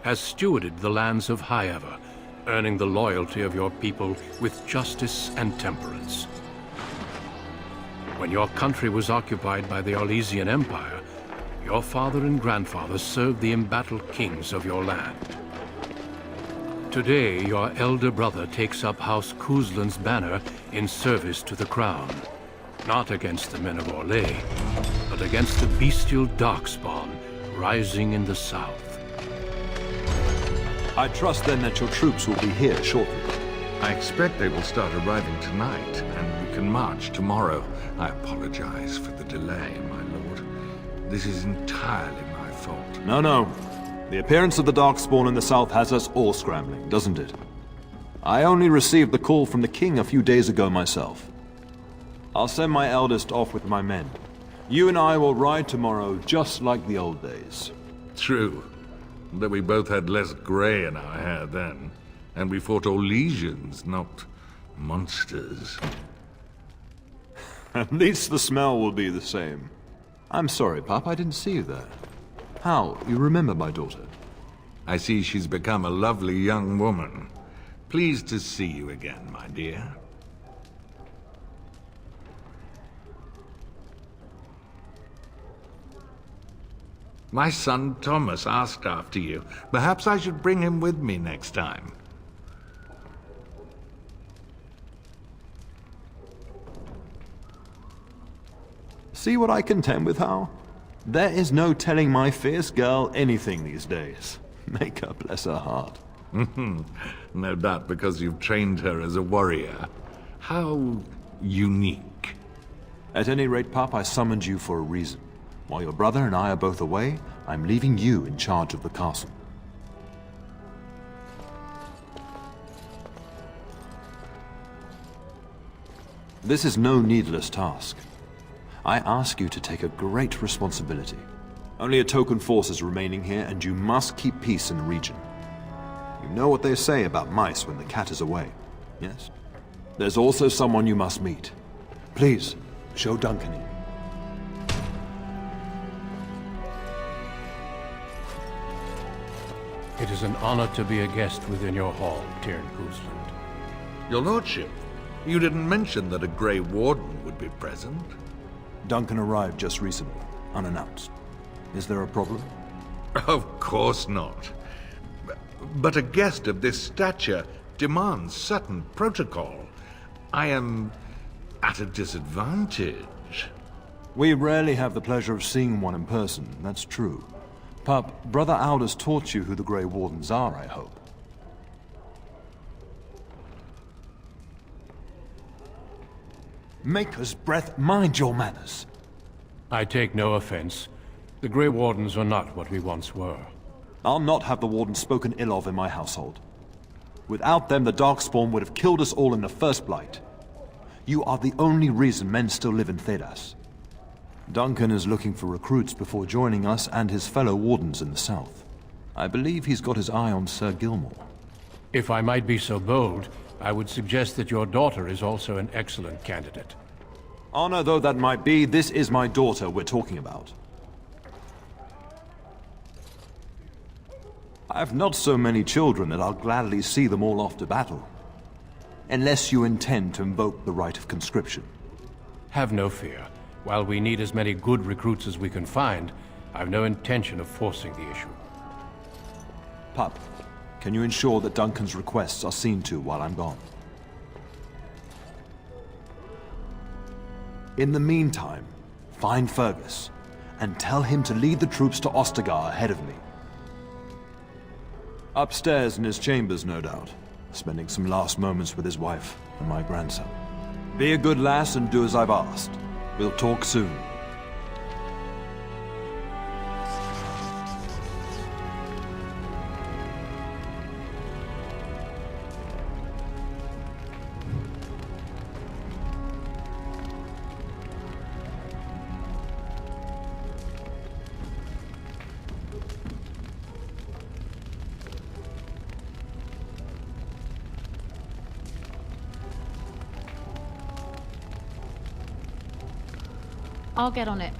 has stewarded the lands of Highever, earning the loyalty of your people with justice and temperance. When your country was occupied by the Orlesian Empire, your father and grandfather served the embattled kings of your land. Today, your elder brother takes up House Kuzlan's banner in service to the crown. Not against the men of Orlais, but against the bestial darkspawn rising in the south. I trust then that your troops will be here shortly. I expect they will start arriving tonight, and we can march tomorrow. I apologize for the delay, my lord. This is entirely my fault. No. The appearance of the Darkspawn in the south has us all scrambling, doesn't it? I only received the call from the king a few days ago myself. I'll send my eldest off with my men. You and I will ride tomorrow just like the old days. True. Though we both had less grey in our hair then. And we fought Orlesians, not monsters. At least the smell will be the same. I'm sorry, Pup, I didn't see you there. How? You remember my daughter? I see she's become a lovely young woman. Pleased to see you again, my dear. My son Thomas asked after you. Perhaps I should bring him with me next time. See what I contend with, Hal? There is no telling my fierce girl anything these days. Make her bless her heart. No doubt because you've trained her as a warrior. How unique. At any rate, Pup, I summoned you for a reason. While your brother and I are both away, I'm leaving you in charge of the castle. This is no needless task. I ask you to take a great responsibility. Only a token force is remaining here, and you must keep peace in the region. You know what they say about mice when the cat is away, yes? There's also someone you must meet. Please, show Duncan in. It is an honor to be a guest within your hall, Tiem Kuzland. Your lordship, you didn't mention that a Grey Warden would be present. Duncan arrived just recently, unannounced. Is there a problem? Of course not. But a guest of this stature demands certain protocol. I am at a disadvantage. We rarely have the pleasure of seeing one in person, that's true. Pup, Brother Aldous taught you who the Grey Wardens are, I hope. Maker's breath, mind your manners. I take no offense. The Grey Wardens are not what we once were. I'll not have the Wardens spoken ill of in my household. Without them, the Darkspawn would have killed us all in the first blight. You are the only reason men still live in Thedas. Duncan is looking for recruits before joining us and his fellow Wardens in the south. I believe he's got his eye on Sir Gilmore. If I might be so bold, I would suggest that your daughter is also an excellent candidate. Honor though that might be, this is my daughter we're talking about. I have not so many children that I'll gladly see them all off to battle. Unless you intend to invoke the right of conscription. Have no fear. While we need as many good recruits as we can find, I've no intention of forcing the issue. Pup, can you ensure that Duncan's requests are seen to while I'm gone? In the meantime, find Fergus, and tell him to lead the troops to Ostagar ahead of me. Upstairs in his chambers, no doubt, spending some last moments with his wife and my grandson. Be a good lass and do as I've asked. We'll talk soon. I'll get on it.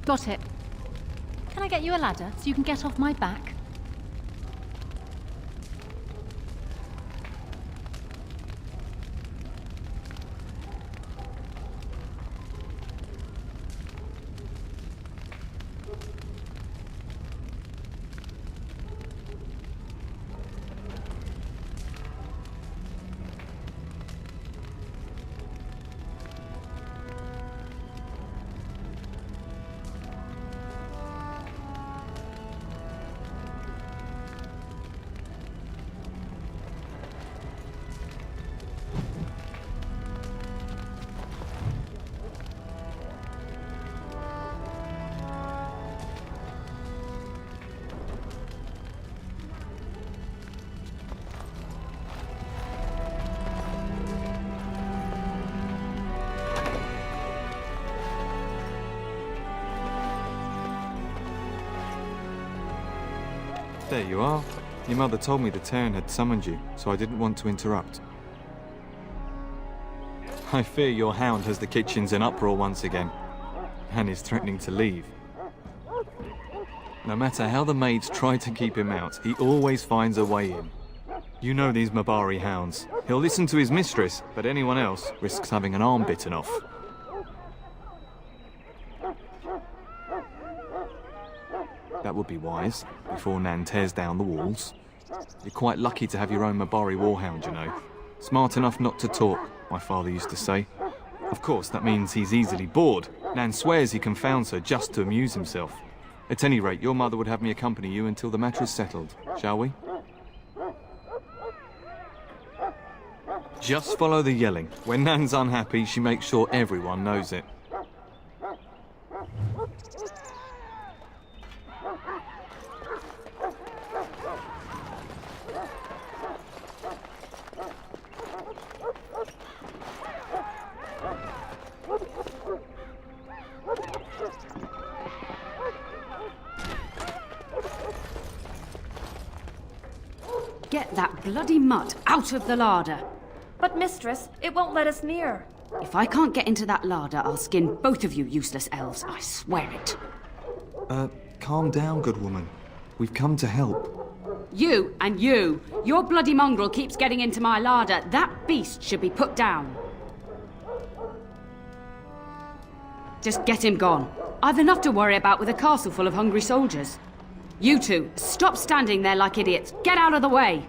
Got it. Can I get you a ladder so you can get off my back? There you are. Your mother told me the Terran had summoned you, so I didn't want to interrupt. I fear your hound has the kitchens in uproar once again, and is threatening to leave. No matter how the maids try to keep him out, he always finds a way in. You know these Mabari hounds. He'll listen to his mistress, but anyone else risks having an arm bitten off. That would be wise, before Nan tears down the walls. You're quite lucky to have your own Mabari warhound, you know. Smart enough not to talk, my father used to say. Of course, that means he's easily bored. Nan swears he confounds her just to amuse himself. At any rate, your mother would have me accompany you until the matter is settled, shall we? Just follow the yelling. When Nan's unhappy, she makes sure everyone knows it. Get that bloody mutt out of the larder. But mistress, it won't let us near. If I can't get into that larder, I'll skin both of you useless elves, I swear it. Calm down, good woman. We've come to help. You and you! Your bloody mongrel keeps getting into my larder. That beast should be put down. Just get him gone. I've enough to worry about with a castle full of hungry soldiers. You two, stop standing there like idiots. Get out of the way!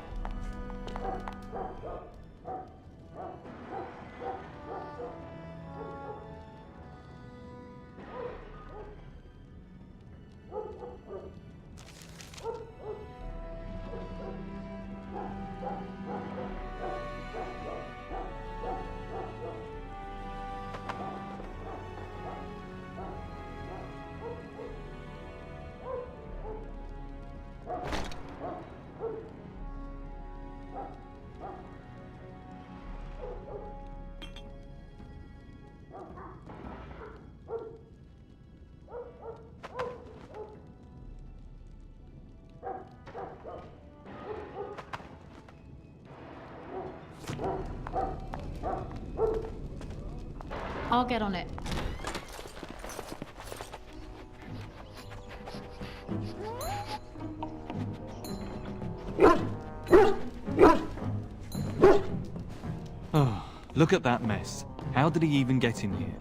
I'll get on it. Oh, look at that mess. How did he even get in here?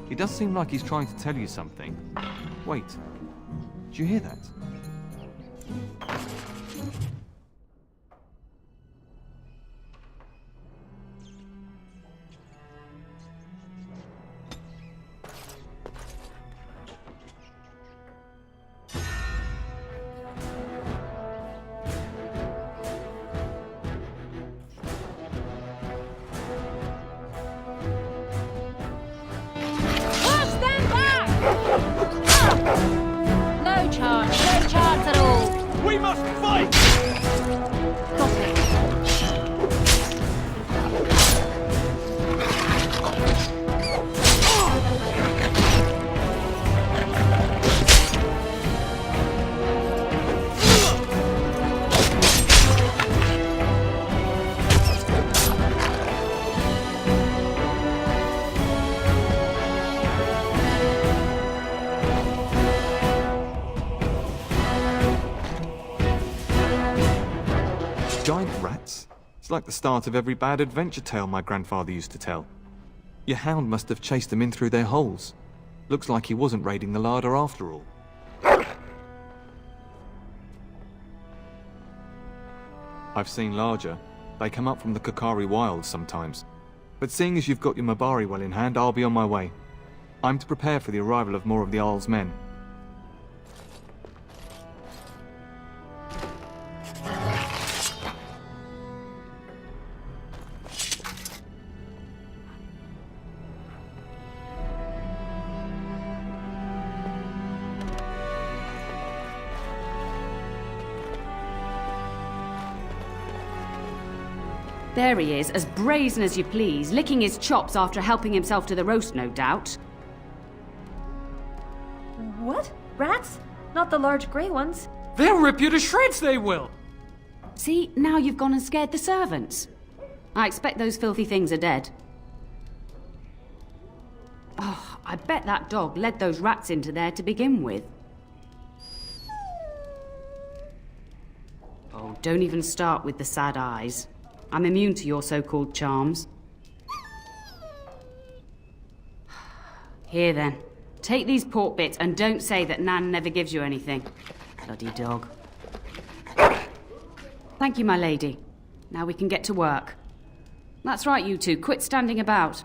He does seem like he's trying to tell you something. Wait, did you hear that? No chance at all. We must Giant rats? It's like the start of every bad adventure tale my grandfather used to tell. Your hound must have chased them in through their holes. Looks like he wasn't raiding the larder after all. I've seen larger. They come up from the Kakari wilds sometimes. But seeing as you've got your Mabari well in hand, I'll be on my way. I'm to prepare for the arrival of more of the Isle's men. There he is, as brazen as you please, licking his chops after helping himself to the roast, no doubt. What? Rats? Not the large grey ones. They'll rip you to shreds, they will! See, now you've gone and scared the servants. I expect those filthy things are dead. Oh, I bet that dog led those rats into there to begin with. Oh, don't even start with the sad eyes. I'm immune to your so-called charms. Here then, take these pork bits and don't say that Nan never gives you anything. Bloody dog. Thank you, my lady. Now we can get to work. That's right, you two. Quit standing about.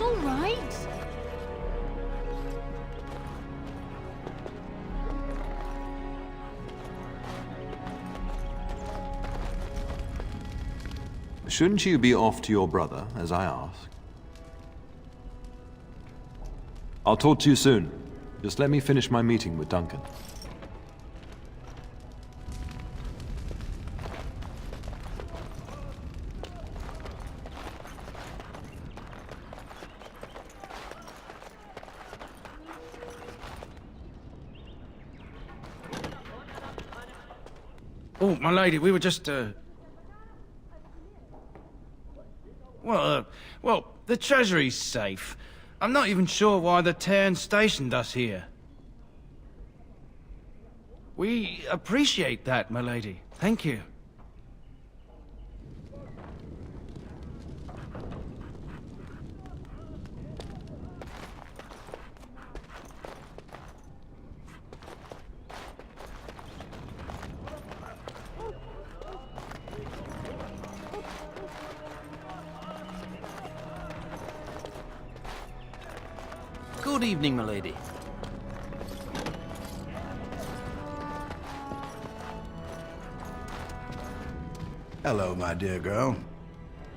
All right. Shouldn't you be off to your brother, as I asked? I'll talk to you soon. Just let me finish my meeting with Duncan. Oh, my lady, we were just, Well, the treasury's safe. I'm not even sure why the Tern stationed us here. We appreciate that, my lady. Thank you. Good evening, my lady. Hello, my dear girl.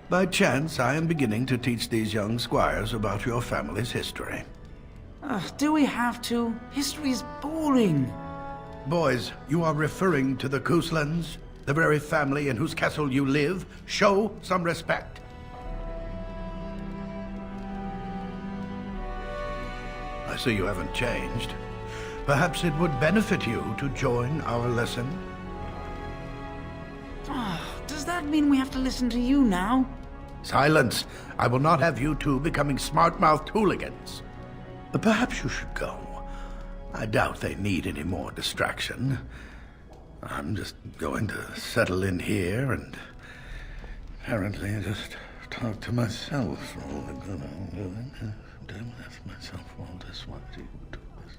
By chance, I am beginning to teach these young squires about your family's history. Do we have to? History's boring. Boys, you are referring to the Couslands, the very family in whose castle you live. Show some respect. I see you haven't changed. Perhaps it would benefit you to join our lesson. Does that mean we have to listen to you now? Silence! I will not have you two becoming smart-mouthed hooligans. Perhaps you should go. I doubt they need any more distraction. I'm just going to settle in here and apparently just talk to myself. Don't ask myself all this. Why do you do this?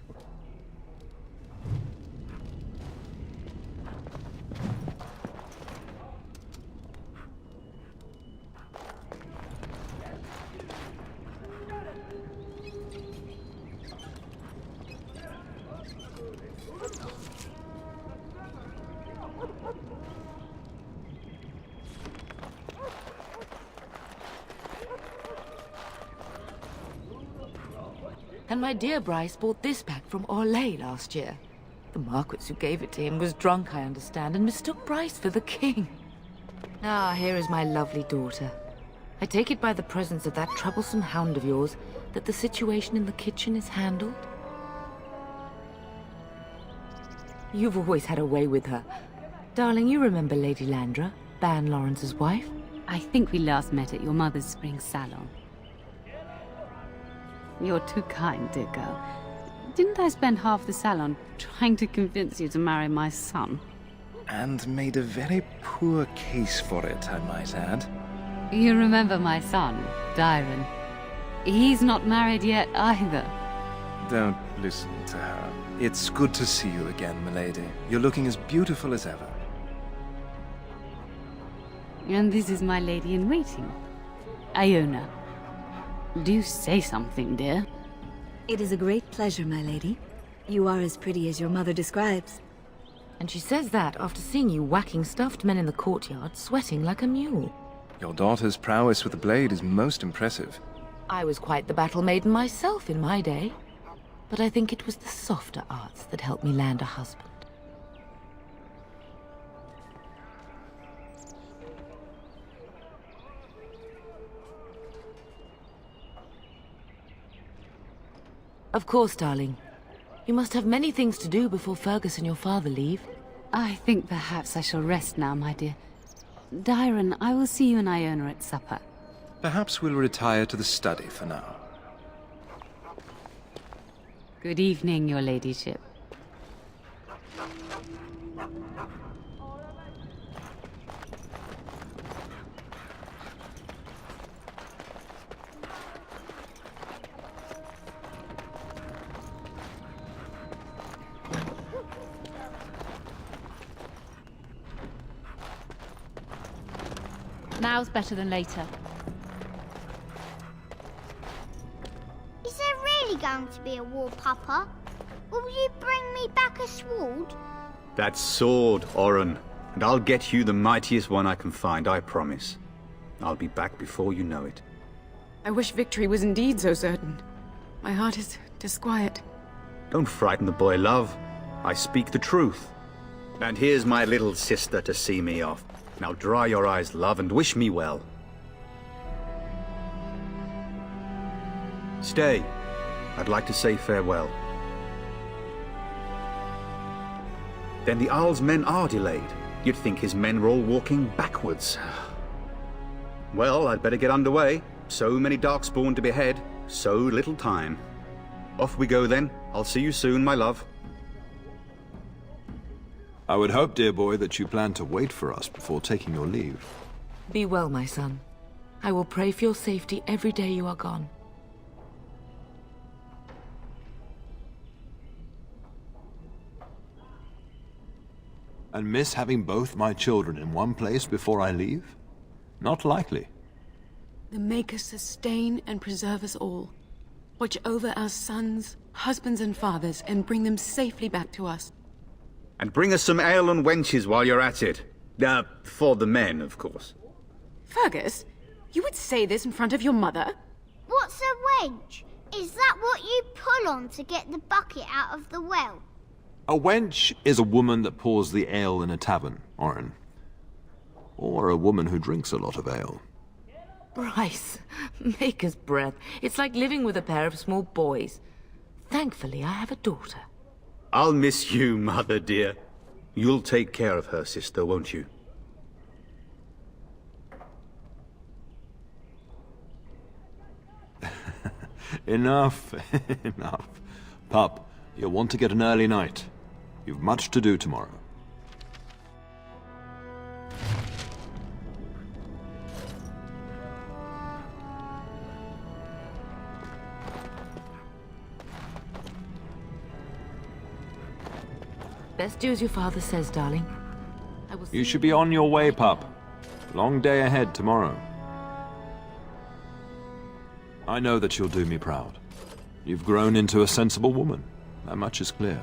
And my dear Bryce bought this back from Orlais last year. The Marquis who gave it to him was drunk, I understand, and mistook Bryce for the king. Ah, here is my lovely daughter. I take it by the presence of that troublesome hound of yours that the situation in the kitchen is handled? You've always had a way with her. Darling, you remember Lady Landra, Ban Lawrence's wife? I think we last met at your mother's spring salon. You're too kind, dear girl. Didn't I spend half the salon trying to convince you to marry my son? And made a very poor case for it, I might add. You remember my son, Dyron. He's not married yet either. Don't listen to her. It's good to see you again, milady. You're looking as beautiful as ever. And this is my lady-in-waiting, Iona. Do say something, dear. It is a great pleasure, my lady. You are as pretty as your mother describes. And she says that after seeing you whacking stuffed men in the courtyard, sweating like a mule. Your daughter's prowess with the blade is most impressive. I was quite the battle maiden myself in my day. But I think it was the softer arts that helped me land a husband. Of course, darling. You must have many things to do before Fergus and your father leave. I think perhaps I shall rest now, my dear. Dyron, I will see you and Iona at supper. Perhaps we'll retire to the study for now. Good evening, your ladyship. Now's better than later. Is there really going to be a war, Papa? Will you bring me back a sword? That sword, Oren. And I'll get you the mightiest one I can find, I promise. I'll be back before you know it. I wish victory was indeed so certain. My heart is disquiet. Don't frighten the boy, love. I speak the truth. And here's my little sister to see me off. Now dry your eyes, love, and wish me well. Stay. I'd like to say farewell. Then the Arl's men are delayed. You'd think his men were all walking backwards. Well, I'd better get underway. So many Darkspawn to behead, so little time. Off we go then. I'll see you soon, my love. I would hope, dear boy, that you plan to wait for us before taking your leave. Be well, my son. I will pray for your safety every day you are gone. And miss having both my children in one place before I leave? Not likely. The Maker sustain and preserve us all. Watch over our sons, husbands and fathers, and bring them safely back to us. And bring us some ale and wenches while you're at it. For the men, of course. Fergus, you would say this in front of your mother? What's a wench? Is that what you pull on to get the bucket out of the well? A wench is a woman that pours the ale in a tavern, Oren. Or a woman who drinks a lot of ale. Bryce, maker's breath. It's like living with a pair of small boys. Thankfully, I have a daughter. I'll miss you, mother dear. You'll take care of her, sister, won't you? Enough, enough. Pup, You'll want to get an early night. You've much to do tomorrow. Best do as your father says, darling. You should be on your way, pup. Long day ahead tomorrow. I know that you'll do me proud. You've grown into a sensible woman. That much is clear.